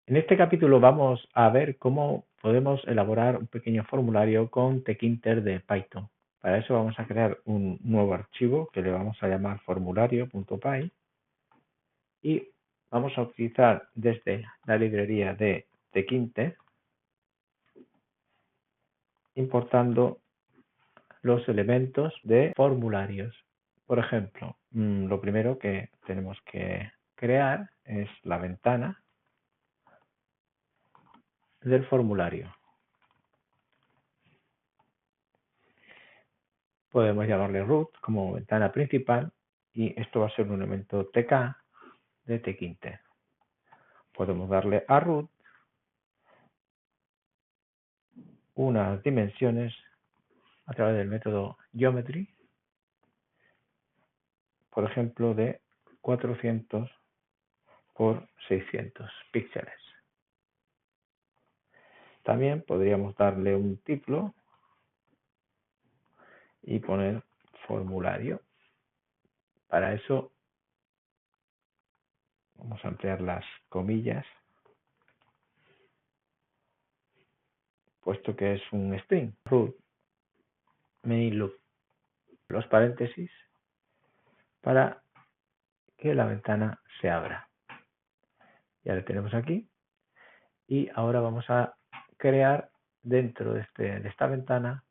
En este capítulo vamos a ver cómo podemos elaborar un pequeño formulario con tkinter de Python. Para eso vamos a crear un nuevo archivo que le vamos a llamar formulario.py y vamos a utilizar desde la librería de tkinter importando los elementos de formularios. Por ejemplo, lo primero que tenemos que crear es la ventana del formulario. Podemos llamarle root como ventana principal y esto va a ser un elemento tk de tkinter. Podemos darle a root unas dimensiones a través del método geometry, por ejemplo de 400 por 600 píxeles. También podríamos darle un título y poner formulario. Para eso vamos a ampliar las comillas, puesto que es un string. Root main loop, los paréntesis, para que la ventana se abra. Ya lo tenemos aquí. Y ahora vamos a crear dentro de esta ventana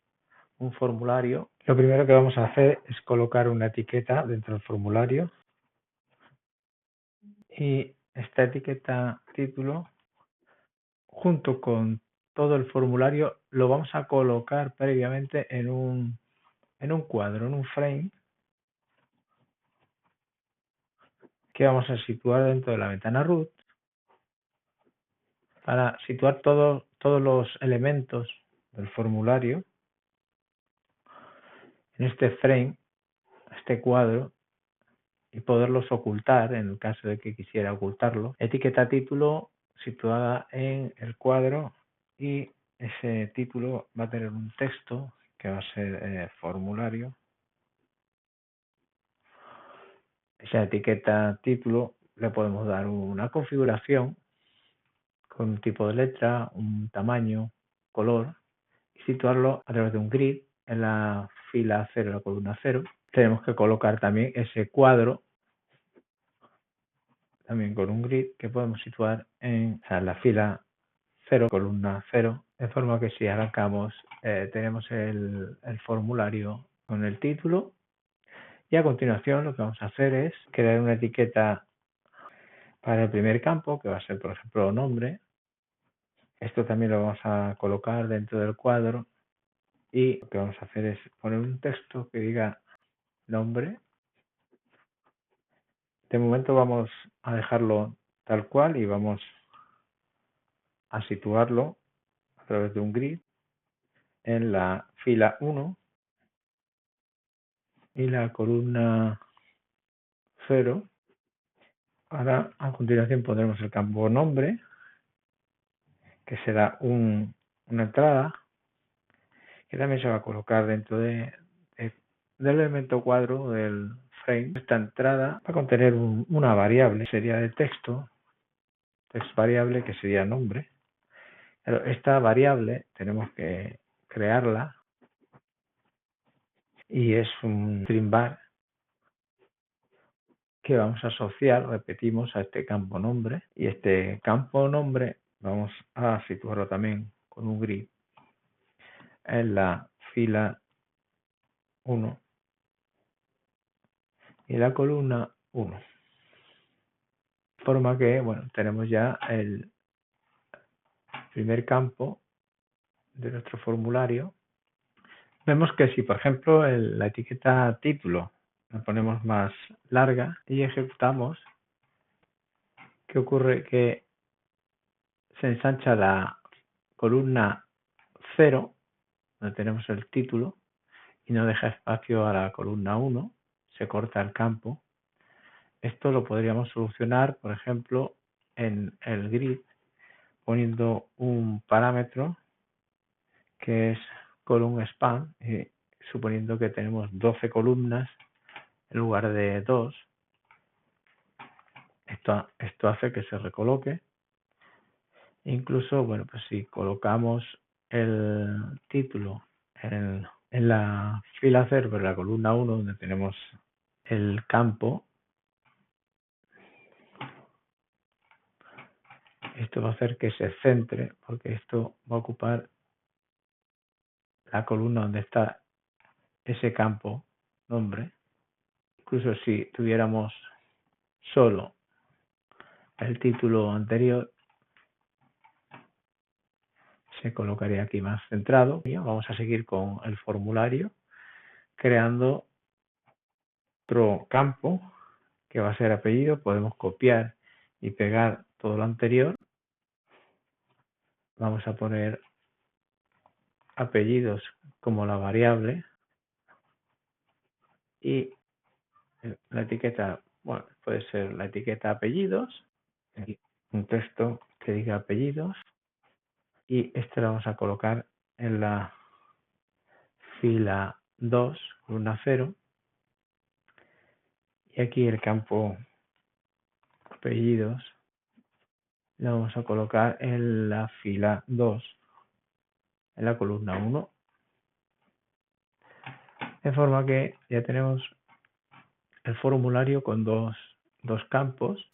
un formulario. Lo primero que vamos a hacer es colocar una etiqueta dentro del formulario. Y esta etiqueta título, junto con todo el formulario, lo vamos a colocar previamente en un cuadro, en un frame, que vamos a situar dentro de la ventana root para situar todos los elementos del formulario en este frame, este cuadro, y poderlos ocultar en el caso de que quisiera ocultarlo. Etiqueta título situada en el cuadro y ese título va a tener un texto que va a ser formulario. Esa etiqueta título le podemos dar una configuración con un tipo de letra, un tamaño, color, y situarlo a través de un grid en la fila 0, la columna 0. Tenemos que colocar también ese cuadro también con un grid que podemos situar en la fila 0, columna 0, de forma que si arrancamos tenemos el formulario con el título, y a continuación lo que vamos a hacer es crear una etiqueta para el primer campo, que va a ser por ejemplo nombre. Esto también lo vamos a colocar dentro del cuadro y lo que vamos a hacer es poner un texto que diga nombre. De momento vamos a dejarlo tal cual y vamos a situarlo a través de un grid en la fila 1 y la columna 0. Ahora a continuación pondremos el campo nombre, que será una entrada que también se va a colocar dentro del elemento cuadro del frame. Esta entrada va a contener una variable, sería de texto variable, que sería nombre. Pero esta variable tenemos que crearla y es un string var que vamos a asociar, repetimos, a este campo nombre, y este campo nombre vamos a situarlo también con un grid en la fila 1 y la columna 1. De forma que, bueno, tenemos ya el primer campo de nuestro formulario. Vemos que si, por ejemplo, la etiqueta título la ponemos más larga y ejecutamos, ¿qué ocurre? Que se ensancha la columna 0, donde tenemos el título, y no deja espacio a la columna 1, se corta el campo. Esto lo podríamos solucionar, por ejemplo, en el grid, poniendo un parámetro que es column_span, y suponiendo que tenemos 12 columnas en lugar de 2. Esto hace que se recoloque Incluso, bueno, pues si colocamos el título en la fila 0, pero en la columna 1, donde tenemos el campo, esto va a hacer que se centre, porque esto va a ocupar la columna donde está ese campo nombre. Incluso si tuviéramos solo el título anterior, se colocaría aquí más centrado. Vamos a seguir con el formulario, creando otro campo que va a ser apellido. Podemos copiar y pegar todo lo anterior. Vamos a poner apellidos como la variable y la etiqueta, bueno, puede ser la etiqueta apellidos, un texto que diga apellidos, y este lo vamos a colocar en la fila 2, columna 0, y aquí el campo apellidos lo vamos a colocar en la fila 2, en la columna 1, de forma que ya tenemos el formulario con dos campos.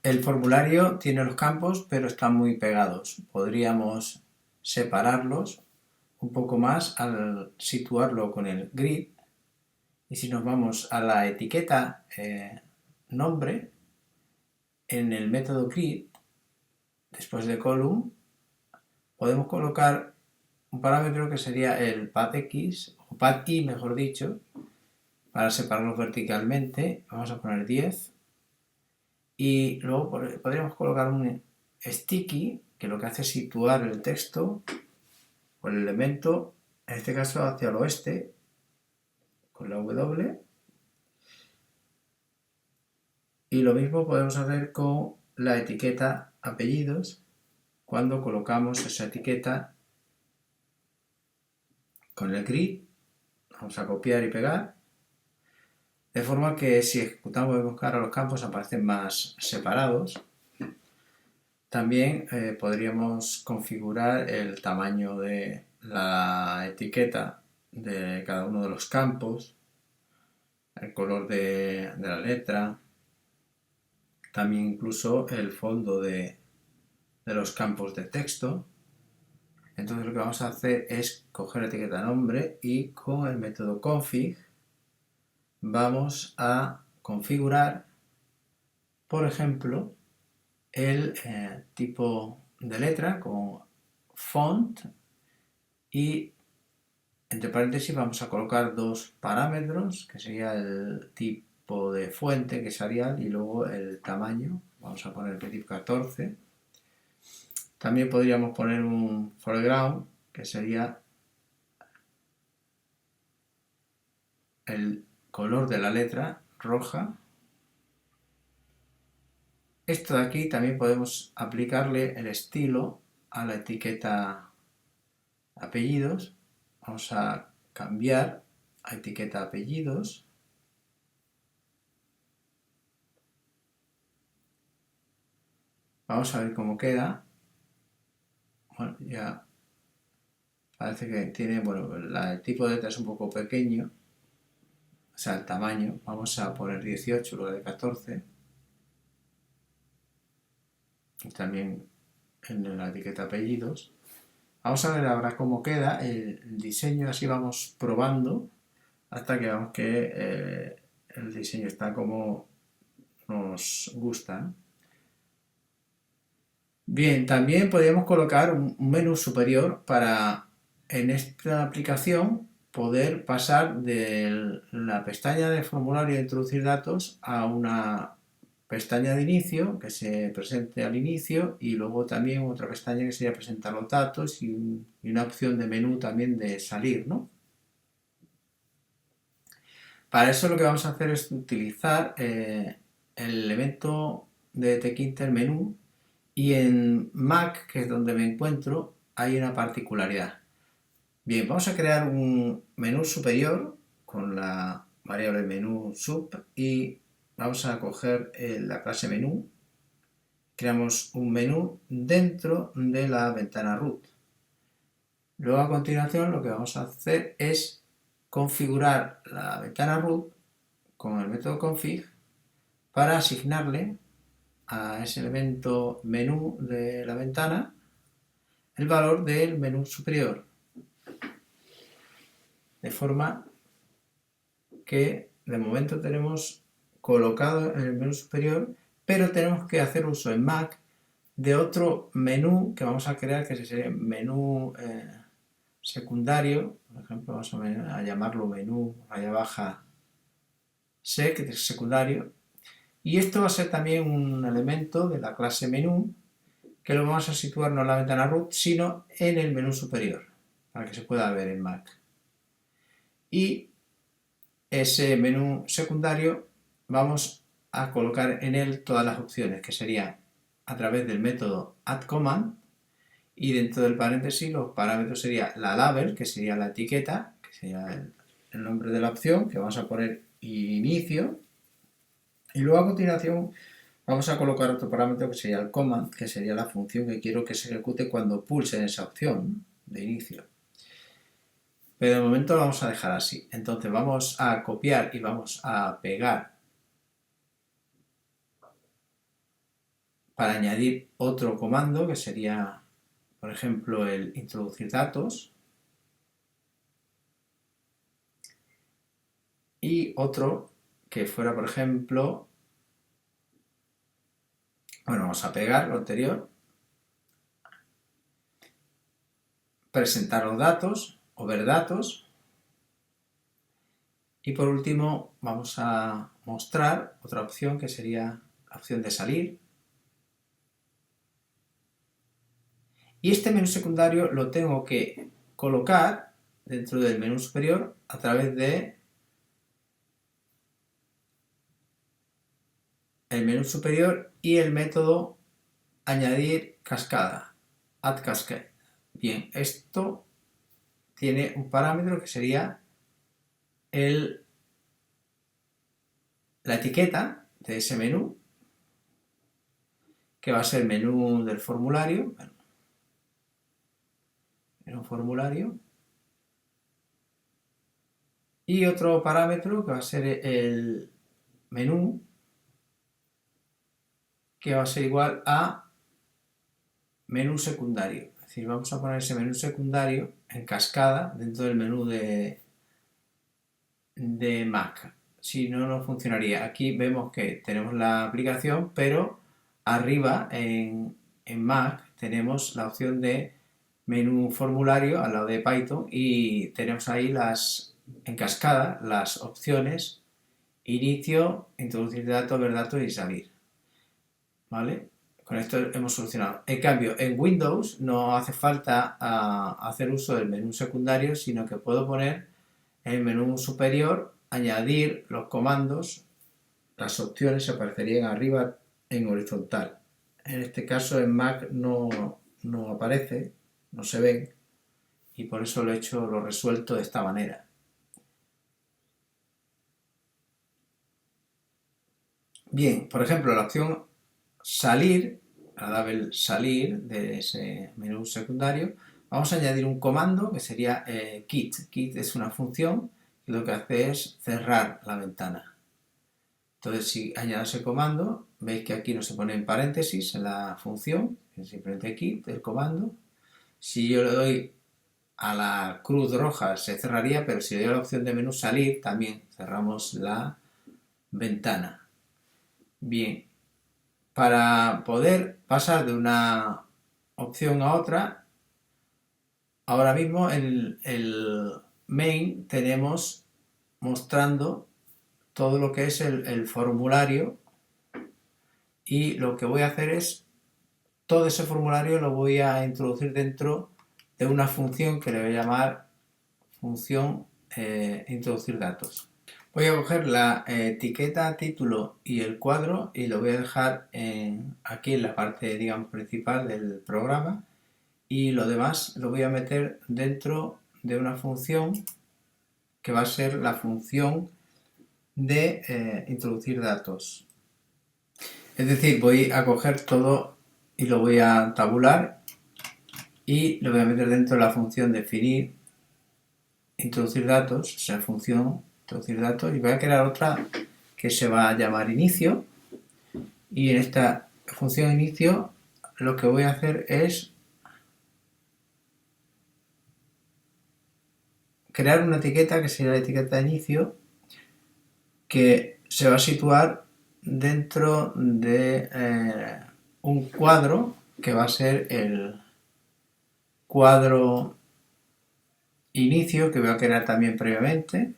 El formulario tiene los campos, pero están muy pegados. Podríamos separarlos un poco más al situarlo con el grid. Y si nos vamos a la etiqueta nombre, en el método grid, después de column, podemos colocar un parámetro que sería el pathx, o pathi mejor dicho, para separarlos verticalmente. Vamos a poner 10. Y luego podríamos colocar un sticky, que lo que hace es situar el texto o el elemento, en este caso hacia el oeste, con la W. Y lo mismo podemos hacer con la etiqueta apellidos, cuando colocamos esa etiqueta con el grid. Vamos a copiar y pegar, de forma que si ejecutamos vemos que ahora los campos aparecen más separados. También podríamos configurar el tamaño de la etiqueta de cada uno de los campos, el color de la letra, también incluso el fondo de los campos de texto. Entonces lo que vamos a hacer es coger la etiqueta nombre y con el método config vamos a configurar, por ejemplo, el tipo de letra con font, y entre paréntesis vamos a colocar dos parámetros, que sería el tipo de fuente, que es Arial, y luego el tamaño. Vamos a poner el tipo 14. También podríamos poner un foreground, que sería el color de la letra roja. Esto de aquí también podemos aplicarle el estilo a la etiqueta apellidos. Vamos a cambiar a etiqueta apellidos. Vamos a ver cómo queda. Bueno, ya parece que tiene, bueno, el tipo de letra es un poco pequeño, o sea, el tamaño. Vamos a poner 18 en lugar de 14. Y también en la etiqueta apellidos. Vamos a ver ahora cómo queda el diseño, así vamos probando hasta que veamos que el diseño está como nos gusta. Bien, también podríamos colocar un menú superior para en esta aplicación poder pasar de la pestaña de formulario e introducir datos a una pestaña de inicio que se presente al inicio, y luego también otra pestaña que sería presentar los datos, y una opción de menú también de salir, ¿no? Para eso lo que vamos a hacer es utilizar el elemento de tkinter menú, y en Mac, que es donde me encuentro, hay una particularidad. Bien, vamos a crear un menú superior con la variable menú sub, y vamos a coger la clase menú creamos un menú dentro de la ventana root. Luego a continuación lo que vamos a hacer es configurar la ventana root con el método config para asignarle a ese elemento menú de la ventana el valor del menú superior, de forma que de momento tenemos colocado en el menú superior, pero tenemos que hacer uso en Mac de otro menú que vamos a crear, que sería menú secundario. Por ejemplo, vamos a llamarlo menú raya baja sec, que es secundario, y esto va a ser también un elemento de la clase menú que lo vamos a situar no en la ventana root, sino en el menú superior, para que se pueda ver en Mac. Y ese menú secundario vamos a colocar en él todas las opciones, que sería a través del método addCommand, y dentro del paréntesis los parámetros sería la label, que sería la etiqueta, que sería el nombre de la opción, que vamos a poner inicio, y luego a continuación vamos a colocar otro parámetro que sería el command, que sería la función que quiero que se ejecute cuando pulse en esa opción de inicio. Pero de momento lo vamos a dejar así. Entonces vamos a copiar y vamos a pegar para añadir otro comando que sería, por ejemplo, el introducir datos. Y otro que fuera, por ejemplo, bueno, vamos a pegar lo anterior, presentar los datos o ver datos, y por último vamos a mostrar otra opción que sería la opción de salir. Y este menú secundario lo tengo que colocar dentro del menú superior a través de el menú superior y el método añadir cascada, add cascade. Bien, esto tiene un parámetro que sería la etiqueta de ese menú, que va a ser el menú del formulario, y otro parámetro que va a ser el menú, que va a ser igual a menú secundario. Es decir, vamos a poner ese menú secundario en cascada dentro del menú de Mac. Si no, no funcionaría. Aquí vemos que tenemos la aplicación, pero arriba en Mac tenemos la opción de menú formulario al lado de Python, y tenemos ahí en cascada las opciones inicio, introducir datos, ver datos y salir. ¿Vale? Con esto hemos solucionado. En cambio, en Windows no hace falta hacer uso del menú secundario, sino que puedo poner en el menú superior, añadir los comandos, las opciones aparecerían arriba en horizontal. En este caso en Mac no aparece, no se ven, y por eso lo he resuelto de esta manera. Bien, por ejemplo, la opción salir, la label salir de ese menú secundario, vamos a añadir un comando que sería quit. Quit es una función que lo que hace es cerrar la ventana. Entonces, si añado ese comando, veis que aquí no se pone en paréntesis en la función, es simplemente quit el comando. Si yo le doy a la cruz roja se cerraría, pero si le doy a la opción de menú salir, también cerramos la ventana. Bien, para poder pasar de una opción a otra, ahora mismo en el main tenemos mostrando todo lo que es el formulario, y lo que voy a hacer es todo ese formulario lo voy a introducir dentro de una función que le voy a llamar función introducir datos. Voy a coger la etiqueta título y el cuadro y lo voy a dejar aquí en la parte, digamos, principal del programa, y lo demás lo voy a meter dentro de una función que va a ser la función de introducir datos. Es decir, voy a coger todo y lo voy a tabular y lo voy a meter dentro de la función definir, introducir datos, o sea, función introducir datos, y voy a crear otra que se va a llamar inicio, y en esta función inicio lo que voy a hacer es crear una etiqueta que sería la etiqueta de inicio, que se va a situar dentro de un cuadro que va a ser el cuadro inicio, que voy a crear también previamente,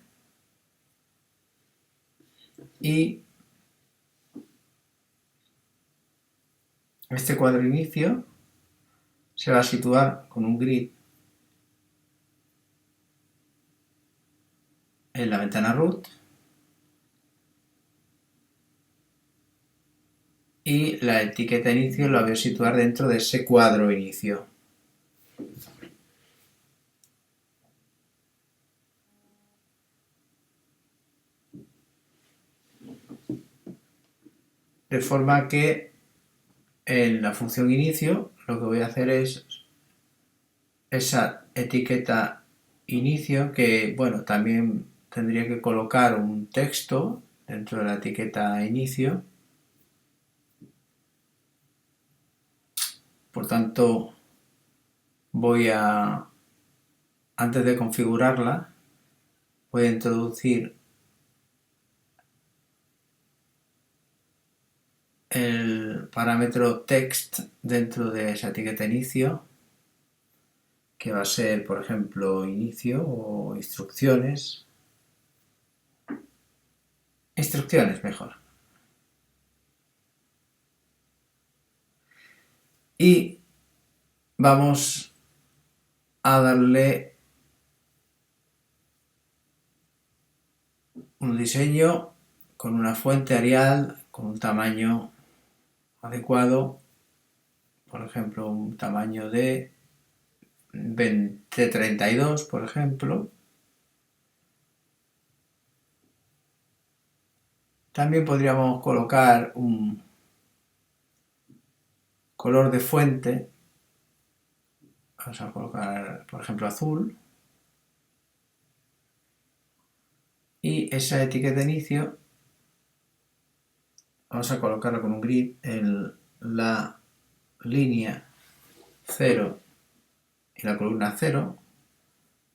y este cuadro inicio se va a situar con un grid en la ventana root, y la etiqueta inicio la voy a situar dentro de ese cuadro inicio. De forma que en la función inicio lo que voy a hacer es esa etiqueta inicio, que bueno, también tendría que colocar un texto dentro de la etiqueta inicio. Por tanto, voy a, antes de configurarla, voy a introducir el parámetro text dentro de esa etiqueta inicio, que va a ser, por ejemplo, inicio o instrucciones. Instrucciones mejor. Y vamos a darle un diseño con una fuente Arial, con un tamaño adecuado, por ejemplo, un tamaño de 32, por ejemplo. También podríamos colocar un color de fuente, vamos a colocar, por ejemplo, azul, y esa etiqueta de inicio vamos a colocarla con un grid en la línea 0 y la columna 0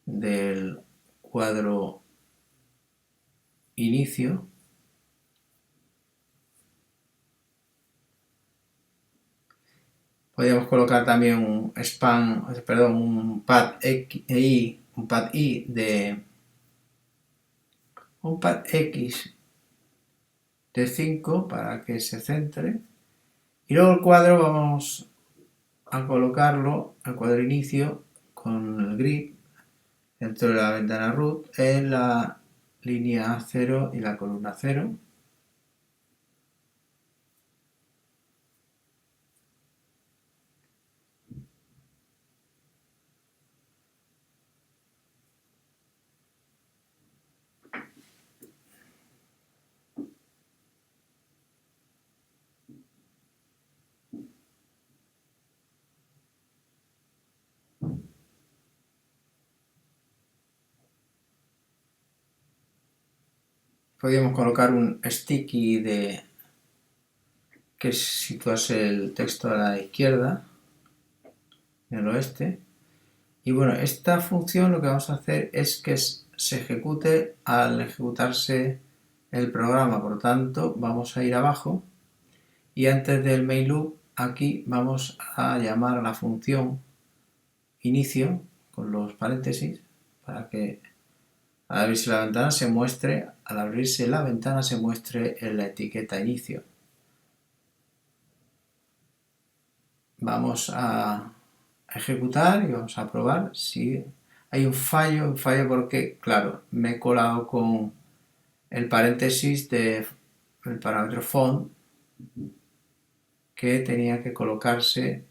del cuadro inicio. Podríamos colocar también un un pad X de 5 para que se centre, y luego el cuadro vamos a colocarlo, el cuadro inicio, con el grid dentro de la ventana root en la línea 0 y la columna 0. Podríamos colocar un sticky que situase el texto a la izquierda, en el oeste. Y bueno, esta función lo que vamos a hacer es que se ejecute al ejecutarse el programa. Por lo tanto, vamos a ir abajo y antes del main loop, aquí vamos a llamar a la función inicio con los paréntesis para que al abrirse la ventana se muestre, en la etiqueta inicio. Vamos a ejecutar y vamos a probar si hay un fallo porque, claro, me he colado con el paréntesis del parámetro font que tenía que colocarse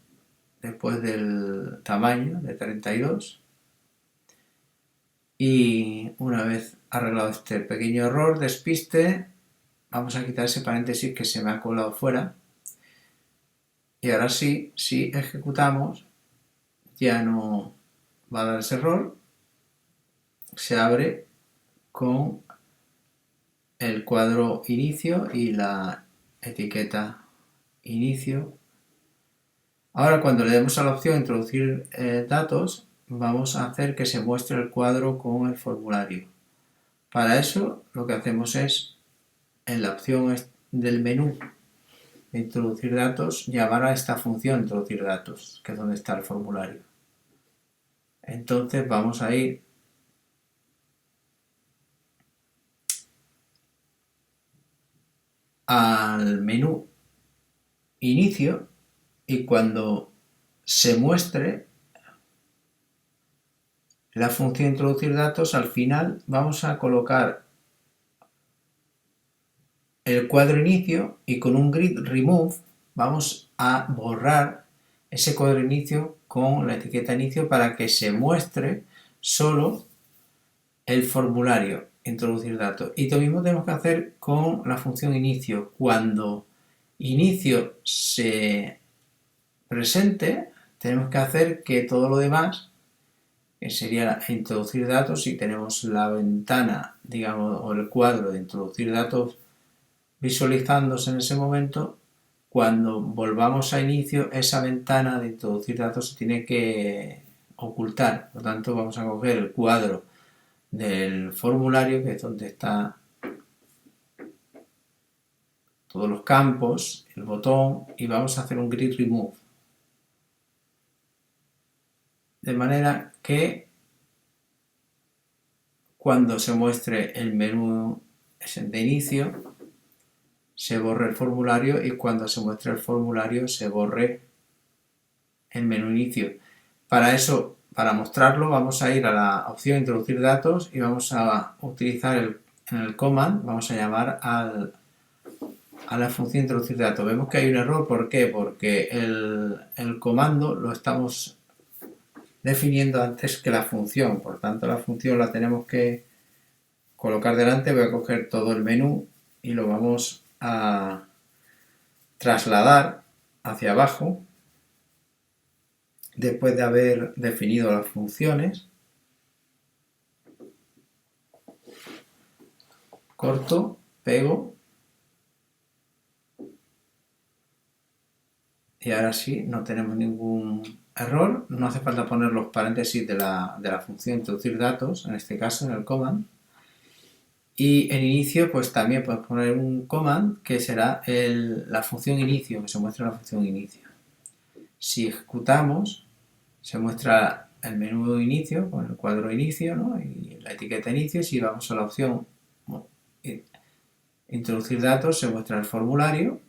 después del tamaño de 32. Y una vez arreglado este pequeño error, despiste, vamos a quitar ese paréntesis que se me ha colado fuera Y ahora sí, si ejecutamos, ya no va a dar ese error. Se abre con el cuadro inicio y la etiqueta inicio. Ahora cuando le demos a la opción introducir datos, vamos a hacer que se muestre el cuadro con el formulario. Para eso lo que hacemos es, en la opción del menú de introducir datos, llamar a esta función introducir datos, que es donde está el formulario. Entonces vamos a ir al menú inicio y cuando se muestre la función introducir datos, al final vamos a colocar el cuadro inicio y con un grid remove vamos a borrar ese cuadro inicio con la etiqueta inicio para que se muestre solo el formulario introducir datos. Y lo mismo tenemos que hacer con la función inicio. Cuando inicio se presente, tenemos que hacer que todo lo demás, que sería introducir datos, si tenemos la ventana, digamos, o el cuadro de introducir datos visualizándose en ese momento, cuando volvamos a inicio, esa ventana de introducir datos se tiene que ocultar. Por lo tanto, vamos a coger el cuadro del formulario, que es donde está todos los campos, el botón, y vamos a hacer un grid remove. De manera que cuando se muestre el menú de inicio, se borre el formulario y cuando se muestre el formulario se borre el menú inicio. Para eso, para mostrarlo, vamos a ir a la opción introducir datos y vamos a utilizar en el command, vamos a llamar a la función introducir datos. Vemos que hay un error, ¿por qué? Porque el comando lo estamos definiendo antes que la función, por tanto la función la tenemos que colocar delante. Voy a coger todo el menú y lo vamos a trasladar hacia abajo después de haber definido las funciones. Corto, pego y ahora sí, no tenemos ningún error. No hace falta poner los paréntesis de la función introducir datos, en este caso en el command. Y en inicio, pues también podemos poner un command que será la función inicio, que se muestra la función inicio. Si ejecutamos, se muestra el menú inicio con el cuadro inicio, ¿no? Y la etiqueta inicio. Si vamos a la opción introducir datos, se muestra el formulario.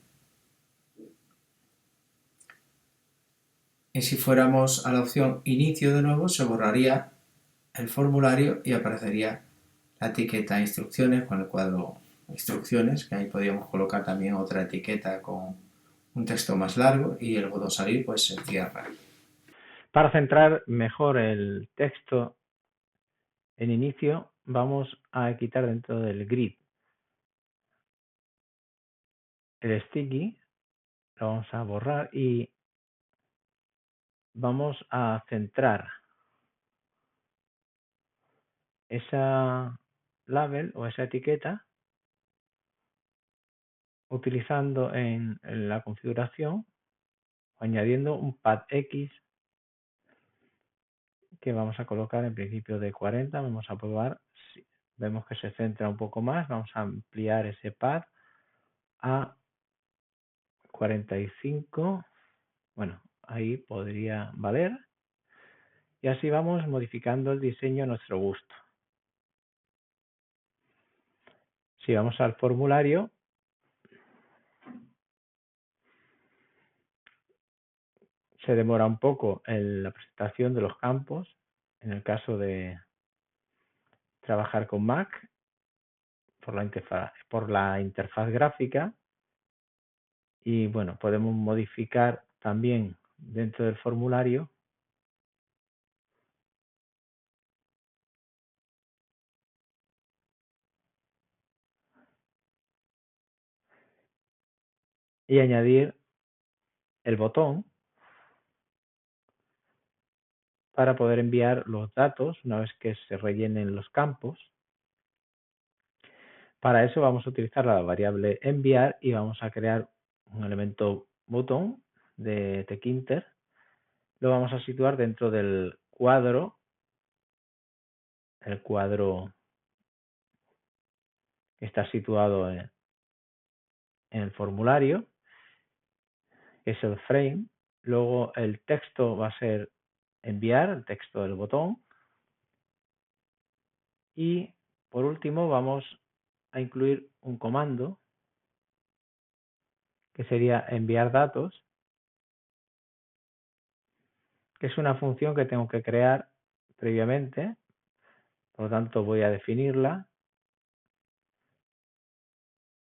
Y si fuéramos a la opción inicio de nuevo, se borraría el formulario y aparecería la etiqueta instrucciones con el cuadro instrucciones, que ahí podríamos colocar también otra etiqueta con un texto más largo y el botón salir pues se cierra. Para centrar mejor el texto en inicio, vamos a quitar dentro del grid el sticky, lo vamos a borrar y vamos a centrar esa label o esa etiqueta utilizando en la configuración o añadiendo un pad X que vamos a colocar en principio de 40. Vamos a probar si vemos que se centra un poco más. Vamos a ampliar ese pad a 45. Bueno, ahí podría valer. Y así vamos modificando el diseño a nuestro gusto. Si vamos al formulario, se demora un poco en la presentación de los campos. En el caso de trabajar con Mac, por la interfaz gráfica. Y bueno, podemos modificar también dentro del formulario y añadir el botón para poder enviar los datos una vez que se rellenen los campos. Para eso vamos a utilizar la variable enviar y vamos a crear un elemento botón de tkinter. Lo vamos a situar dentro del cuadro, el cuadro que está situado en el formulario, que es el frame. Luego el texto va a ser enviar, el texto del botón. Y por último vamos a incluir un comando que sería enviar datos, que es una función que tengo que crear previamente. Por lo tanto voy a definirla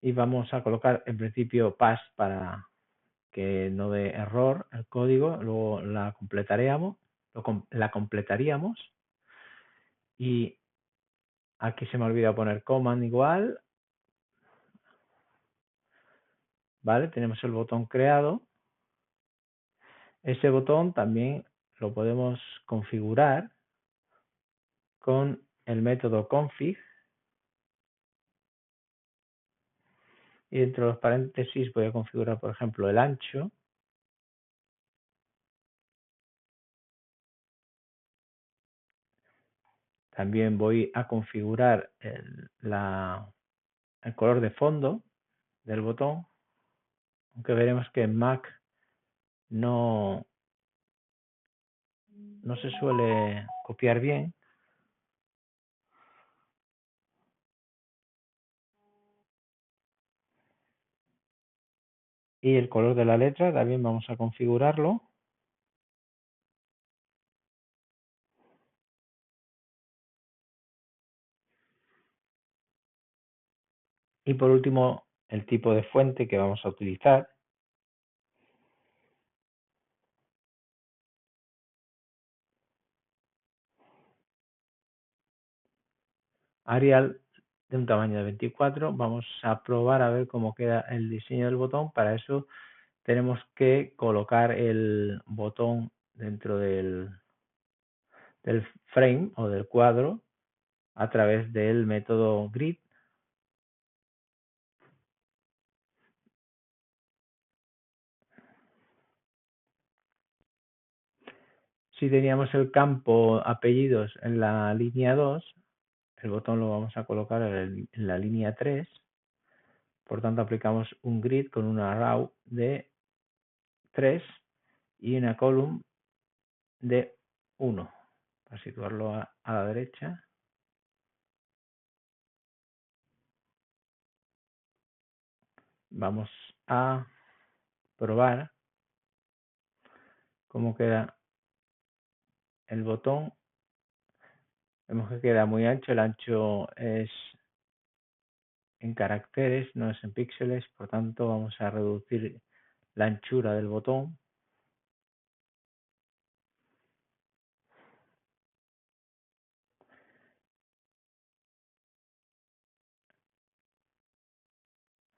y vamos a colocar en principio pass para que no dé error el código. Luego la completaríamos y aquí se me ha olvidado poner command igual. Vale, tenemos el botón creado. Ese botón también lo podemos configurar con el método config, y dentro de los paréntesis voy a configurar, por ejemplo, el ancho. También voy a configurar el color de fondo del botón, aunque veremos que en Mac no se suele copiar bien. Y el color de la letra también vamos a configurarlo. Y por último, el tipo de fuente que vamos a utilizar. Arial de un tamaño de 24. Vamos a probar a ver cómo queda el diseño del botón. Para eso tenemos que colocar el botón dentro del frame o del cuadro a través del método grid. Si teníamos el campo apellidos en la línea 2, el botón lo vamos a colocar en la línea 3. Por tanto, aplicamos un grid con una row de 3 y una column de 1. Para situarlo a la derecha. Vamos a probar cómo queda el botón. Vemos que queda muy ancho. El ancho es en caracteres, no es en píxeles. Por tanto, vamos a reducir la anchura del botón.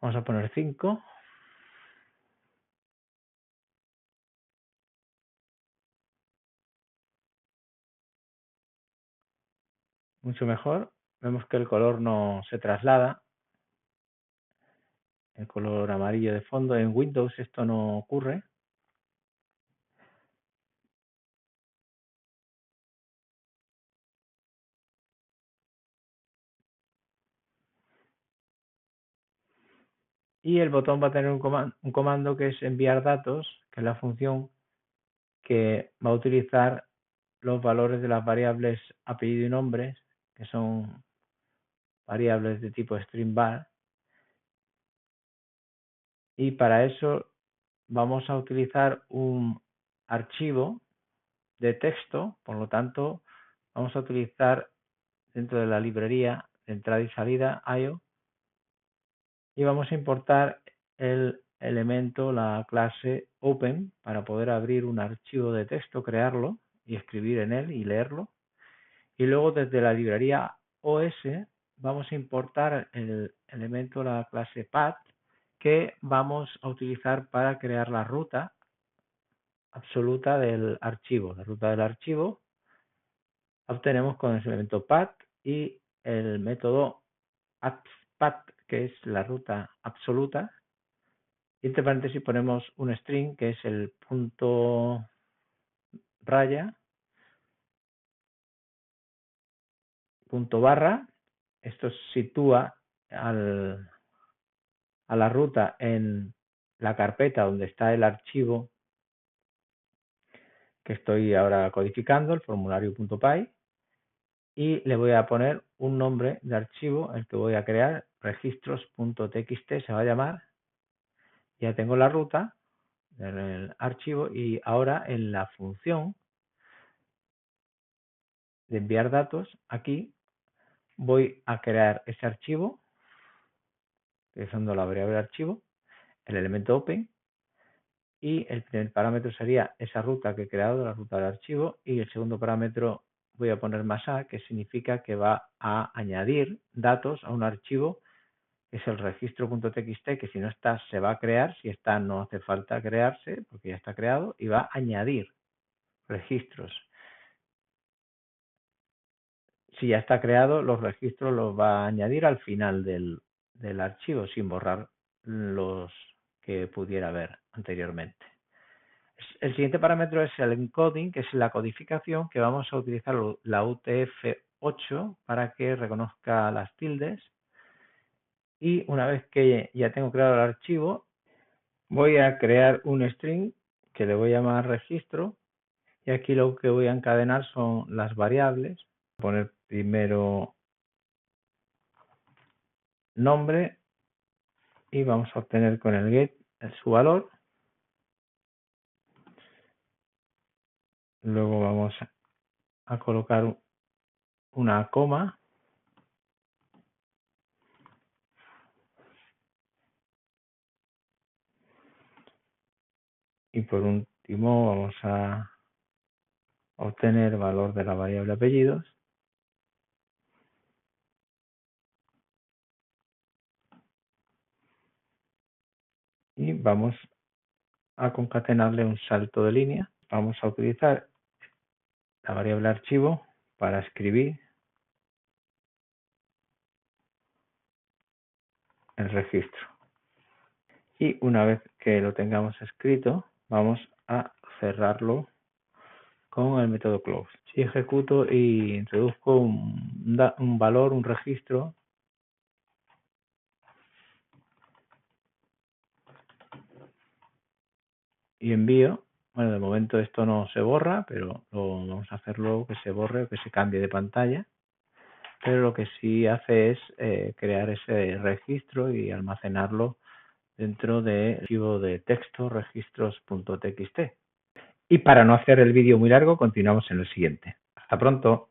Vamos a poner 5. Mucho mejor. Vemos que el color no se traslada. El color amarillo de fondo. En Windows esto no ocurre. Y el botón va a tener un comando que es enviar datos, que es la función que va a utilizar los valores de las variables apellido y nombre, que son variables de tipo string var. Y para eso vamos a utilizar un archivo de texto. Por lo tanto, vamos a utilizar dentro de la librería de entrada y salida IO, y vamos a importar el elemento, la clase open, para poder abrir un archivo de texto, crearlo y escribir en él y leerlo. Y luego desde la librería OS vamos a importar el elemento, la clase path, que vamos a utilizar para crear la ruta absoluta del archivo. La ruta del archivo la obtenemos con el elemento path y el método path, que es la ruta absoluta. Y entre paréntesis ponemos un string, que es el punto raya, punto barra. Esto sitúa a la ruta en la carpeta donde está el archivo que estoy ahora codificando, el formulario.py, y le voy a poner un nombre de archivo, el que voy a crear, registros.txt se va a llamar. Ya tengo la ruta del archivo y ahora en la función de enviar datos, aquí voy a crear ese archivo, utilizando la variable archivo, el elemento open, y el primer parámetro sería esa ruta que he creado, la ruta del archivo, y el segundo parámetro voy a poner más a, que significa que va a añadir datos a un archivo, que es el registro.txt, que si no está se va a crear, si está no hace falta crearse, porque ya está creado, y va a añadir registros. Si ya está creado, los registros los va a añadir al final del archivo, sin borrar los que pudiera haber anteriormente. El siguiente parámetro es el encoding, que es la codificación, que vamos a utilizar la UTF-8 para que reconozca las tildes. Y una vez que ya tengo creado el archivo, voy a crear un string que le voy a llamar registro. Y aquí lo que voy a encadenar son las variables. Voy a poner primero nombre y vamos a obtener con el get su valor. Luego vamos a colocar una coma. Y por último vamos a obtener valor de la variable apellidos. Y vamos a concatenarle un salto de línea. Vamos a utilizar la variable archivo para escribir el registro. Y una vez que lo tengamos escrito, vamos a cerrarlo con el método close. Si ejecuto y introduzco un valor, un registro, y envío, bueno, de momento esto no se borra, pero lo vamos a hacer luego que se borre o que se cambie de pantalla. Pero lo que sí hace es crear ese registro y almacenarlo dentro del archivo de texto registros.txt. Y para no hacer el vídeo muy largo, continuamos en el siguiente. Hasta pronto.